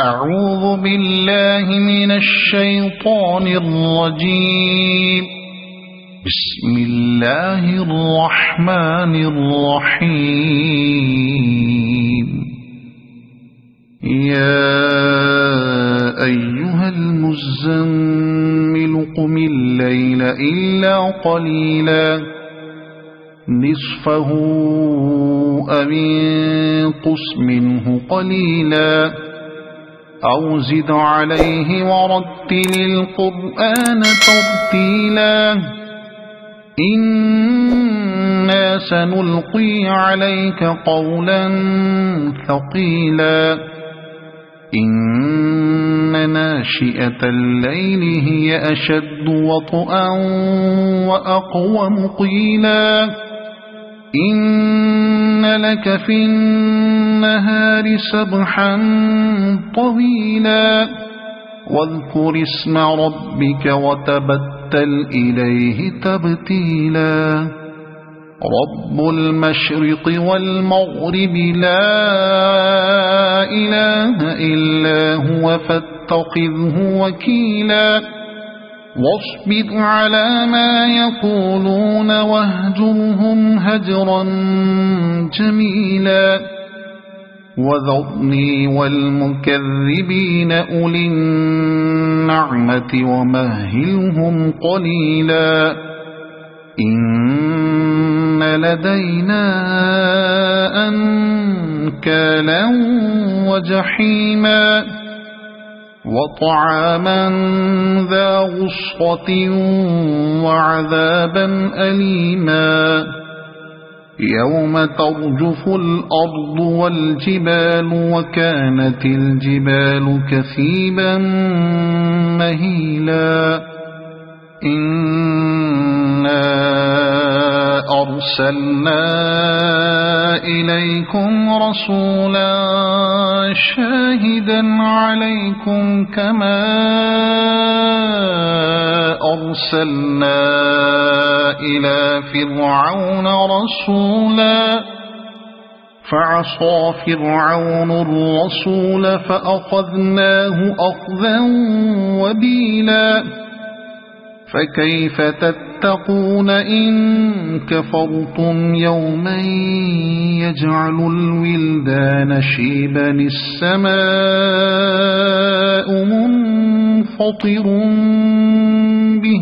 أعوذ بالله من الشيطان الرجيم. بسم الله الرحمن الرحيم. يا أيها المزمل قم الليل إلا قليلا نصفه أو انقص منه قليلا أو زد عليه ورتل القرآن ترتيلا إنا سنلقي عليك قولا ثقيلا إن ناشئة الليل هي أشد وطئا وأقوم قيلا إن لك في النهار سبحا طويلا واذكر اسم ربك وتبتل إليه تبتيلا رب المشرق والمغرب لا إله إلا هو فاتخذه وكيلا واصبر على ما يقولون واهجرهم هجرا جميلا وذرني والمكذبين أولي النعمة ومهلهم قليلا إن لدينا أنكالا وجحيما وطعاما ذا غصة وعذابا أليما يوم ترجف الأرض والجبال وكانت الجبال كثيبا مهيلا إنا أرسلنا إليكم رسولا شاهدا عليكم كما أرسلنا إلى فرعون رسولا فعصى فرعون الرسول فأخذناه أخذا وبيلا فكيف تتقون إن كفرتم يوما يجعل الولدان شيبا السماء منفطر به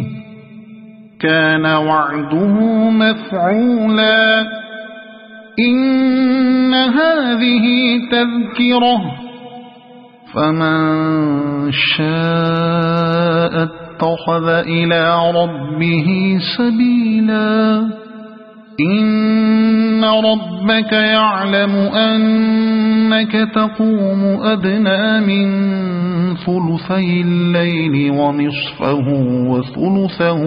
كان وعده مفعولا إن هذه تذكرة فمن شاء اتخذ إلى ربه سبيلا إن ربك يعلم أنك تقوم أدنى من ثلثي الليل ونصفه وثلثه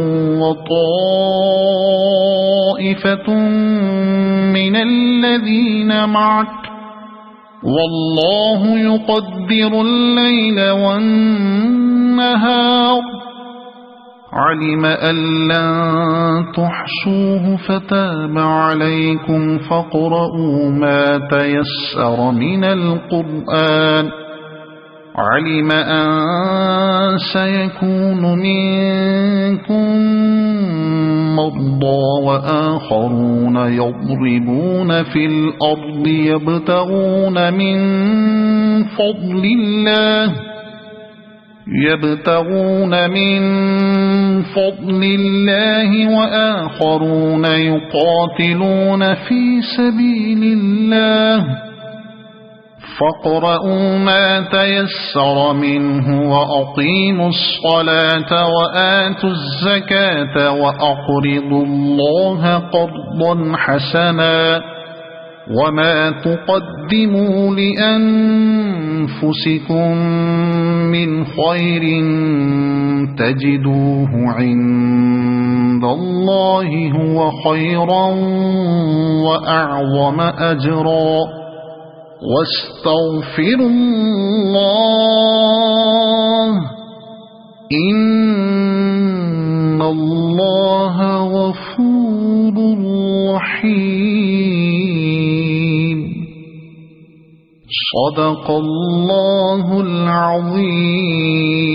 وطائفة من الذين معك والله يقدر الليل والنهار علم أن لن تحصوه فتاب عليكم فاقرؤوا ما تيسر من القرآن علم أن سيكون منكم مرضى وآخرون يضربون في الأرض يبتغون من فضل الله وآخرون يقاتلون في سبيل الله فاقرؤوا ما تيسر منه وأقيموا الصلاة وآتوا الزكاة وأقرضوا الله قرضا حسنا وما تقدموا لأنفسكم من خير تجدوه عند الله هو خيرا وأعظم أجرا واستغفروا الله إن الله غفور رحيم. صدق الله العظيم.